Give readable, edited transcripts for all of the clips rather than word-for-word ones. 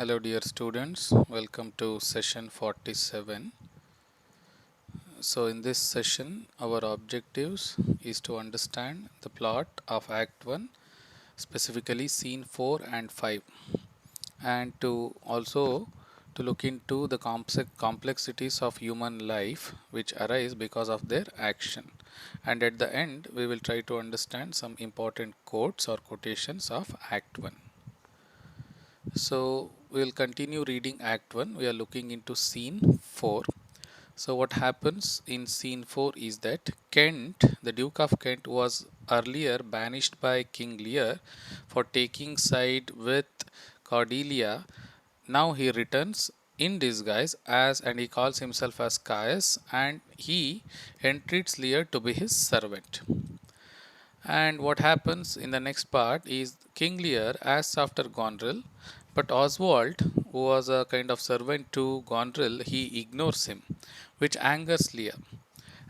Hello dear students, welcome to session 47. So in this session our objectives is to understand the plot of Act 1, specifically scene 4 and 5, and to also to look into the complexities of human life which arise because of their action. And at the end we will try to understand some important quotes or quotations of Act 1. So we will continue reading Act 1. We are looking into scene 4. So what happens in scene 4 is that Kent, the Duke of Kent, was earlier banished by King Lear for taking side with Cordelia. Now he returns in disguise as and he calls himself as Caius, and he entreats Lear to be his servant. And what happens in the next part is King Lear asks after Gondrel, but Oswald, who was a kind of servant to Gondrel, he ignores him, which angers Lear.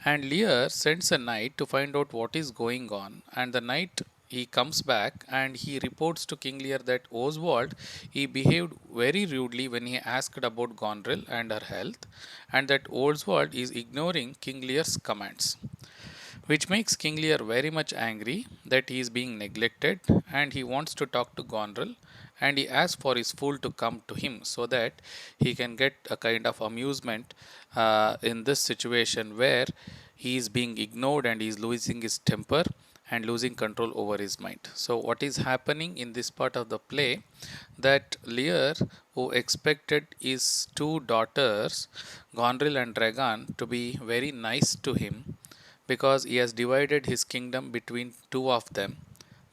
And Lear sends a knight to find out what is going on, and the knight he comes back and he reports to King Lear that Oswald he behaved very rudely when he asked about Gondrel and her health, and that Oswald is ignoring King Lear's commands, which makes King Lear very much angry that he is being neglected, and he wants to talk to Gondrel, and he asks for his fool to come to him so that he can get a kind of amusement in this situation where he is being ignored and he is losing his temper and losing control over his mind. So what is happening in this part of the play, that Lear, who expected his two daughters Gondrel and Regan to be very nice to him because he has divided his kingdom between two of them.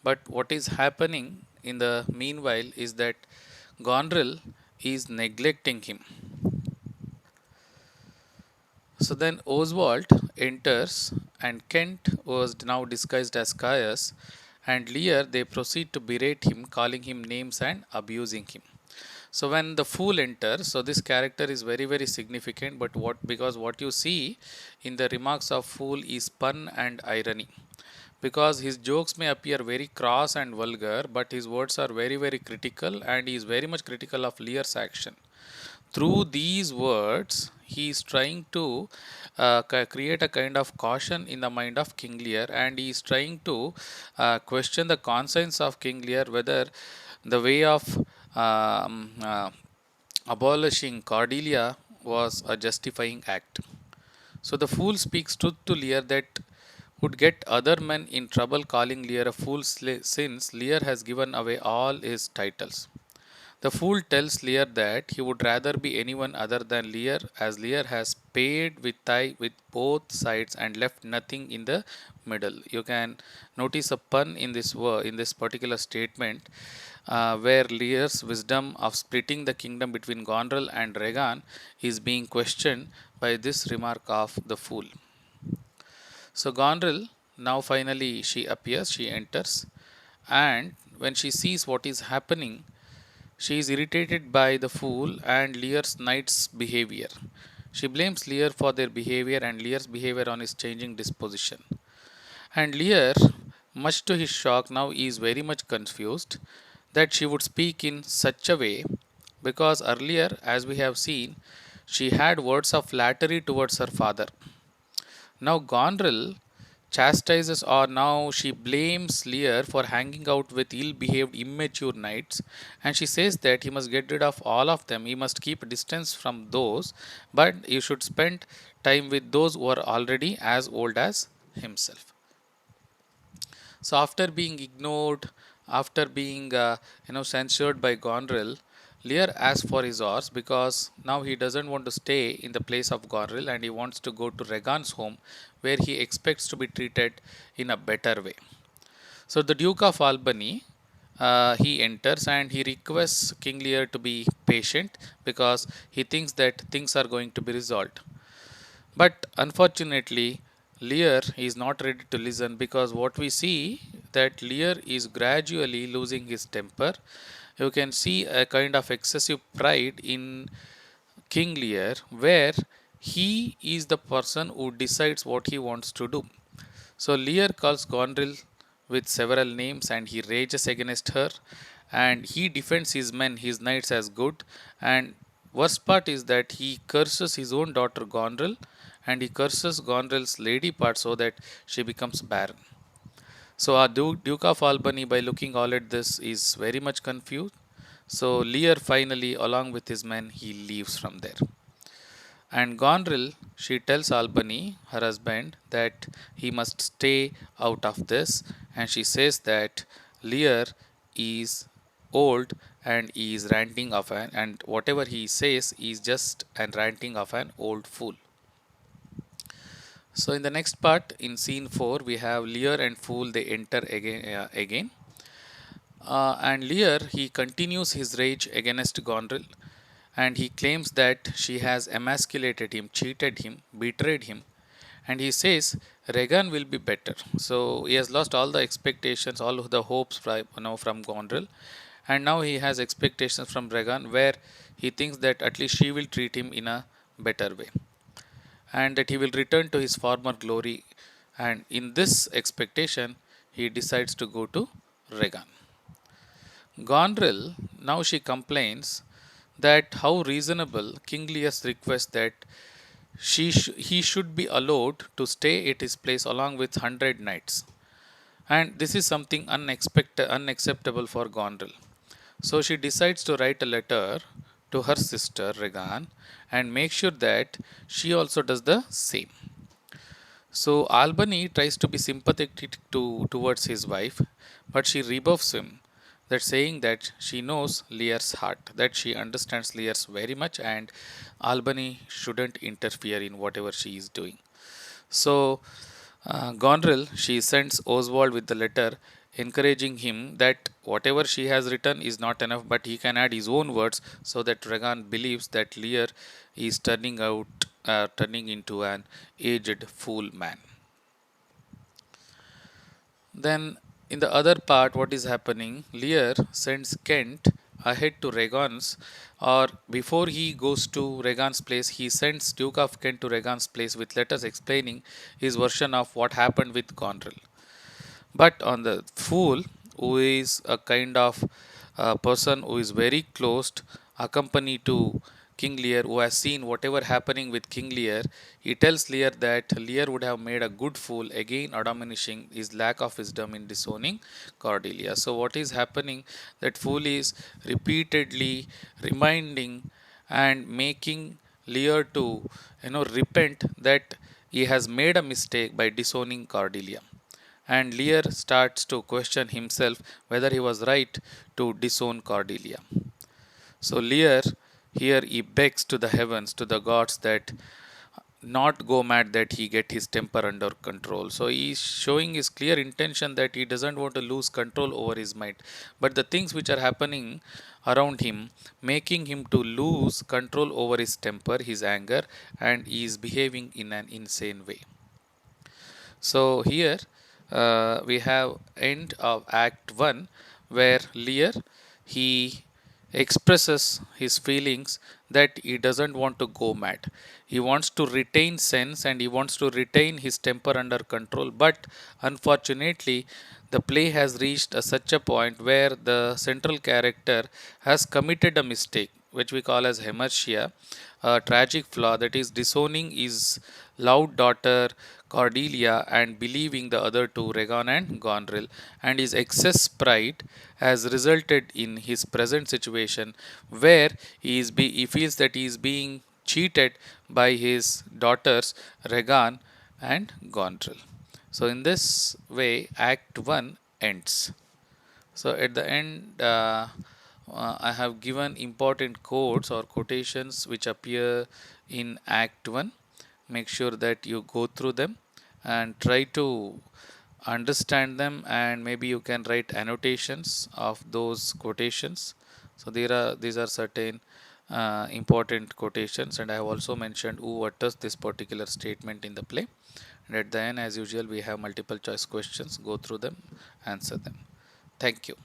But what is happening in the meanwhile is that Gondrel is neglecting him. So then Oswald enters, and Kent was now disguised as Caius, and Lear they proceed to berate him, calling him names and abusing him. So when the fool enters, so this character is very significant, but because what you see in the remarks of fool is pun and irony, because his jokes may appear very cross and vulgar, but his words are very critical, and he is very much critical of Lear's action. Through these words, he is trying to create a kind of caution in the mind of King Lear, and he is trying to question the conscience of King Lear whether the way of abolishing Cordelia was a justifying act. So the fool speaks truth to Lear that would get other men in trouble, calling Lear a fool since Lear has given away all his titles. The fool tells Lear that he would rather be anyone other than Lear, as Lear has paid with both sides and left nothing in the middle. You can notice a pun in this particular statement, where Lear's wisdom of splitting the kingdom between Gondrel and Regan is being questioned by this remark of the fool. So Gondrel, now finally she appears, she enters, and when she sees what is happening, she is irritated by the fool and Lear's knight's behavior. She blames Lear for their behavior and Lear's behavior on his changing disposition. And Lear, much to his shock, now is very much confused that she would speak in such a way, because earlier, as we have seen, she had words of flattery towards her father. Now Gondrel chastises, or now she blames Lear for hanging out with ill behaved immature knights, and she says that he must get rid of all of them. He must keep distance from those, but he should spend time with those who are already as old as himself. So after being ignored, after being censured by Gondrel, Lear asks for his horse because now he doesn't want to stay in the place of Gondrel and he wants to go to Regan's home, where he expects to be treated in a better way. So the Duke of Albany, he enters and he requests King Lear to be patient because he thinks that things are going to be resolved. But unfortunately, Lear is not ready to listen, because what we see that Lear is gradually losing his temper. You can see a kind of excessive pride in King Lear, where he is the person who decides what he wants to do. So Lear calls Gondrel with several names and he rages against her, and he defends his men, his knights as good. And worst part is that he curses his own daughter Gondrel, and he curses Gondrel's lady part so that she becomes barren. So our Duke of Albany, by looking all at this, is very much confused. So Lear finally, along with his men, he leaves from there. And Gondrel, she tells Albany, her husband, that he must stay out of this, and she says that Lear is old and he is ranting of an, and whatever he says is just an ranting of an old fool. So in the next part, in scene 4, we have Lear and Fool. They enter again. And Lear, he continues his rage against Gondrel, and he claims that she has emasculated him, cheated him, betrayed him, and he says Regan will be better. So he has lost all the expectations, all of the hopes from Gondrel, and now he has expectations from Regan, where he thinks that at least she will treat him in a better way, and that he will return to his former glory. And in this expectation, he decides to go to Regan. Gondrel, now she complains that how reasonable King Lear's request that he should be allowed to stay at his place along with 100 knights. And this is something unacceptable for Gondrel. So she decides to write a letter to her sister Regan and make sure that she also does the same. So Albany tries to be sympathetic towards his wife, but she rebuffs him, that saying that she knows Lear's heart, that she understands Lear's very much, and Albany shouldn't interfere in whatever she is doing. So Goneril, she sends Oswald with the letter encouraging him that whatever she has written is not enough, but he can add his own words so that Regan believes that Lear is turning into an aged fool man. Then, in the other part, what is happening? Lear sends Kent ahead to Regan's, or before he goes to Regan's place, he sends Duke of Kent to Regan's place with letters explaining his version of what happened with Goneril. But on the fool, who is a kind of person who is very close, accompanied to King Lear, who has seen whatever happening with King Lear, he tells Lear that Lear would have made a good fool, again admonishing his lack of wisdom in disowning Cordelia. So what is happening? That fool is repeatedly reminding and making Lear to repent that he has made a mistake by disowning Cordelia, and Lear starts to question himself whether he was right to disown Cordelia. So Lear here he begs to the heavens, to the gods, that not go mad, that he get his temper under control. So he is showing his clear intention that he doesn't want to lose control over his mind. But the things which are happening around him, making him to lose control over his temper, his anger, and he is behaving in an insane way. So here we have end of Act 1, where Lear he expresses his feelings that he doesn't want to go mad. He wants to retain sense and he wants to retain his temper under control, but unfortunately the play has reached such a point where the central character has committed a mistake, which we call as hamartia, a tragic flaw, that is disowning his loved daughter Cordelia and believing the other two, Regan and Goneril, and his excess pride has resulted in his present situation where he feels that he is being cheated by his daughters Regan and Goneril. So in this way, Act 1 ends. So at the end, I have given important quotes or quotations which appear in Act 1. Make sure that you go through them and try to understand them, and maybe you can write annotations of those quotations. So these are certain important quotations, and I have also mentioned who utters this particular statement in the play. And at the end, as usual, we have multiple choice questions. Go through them, answer them. Thank you.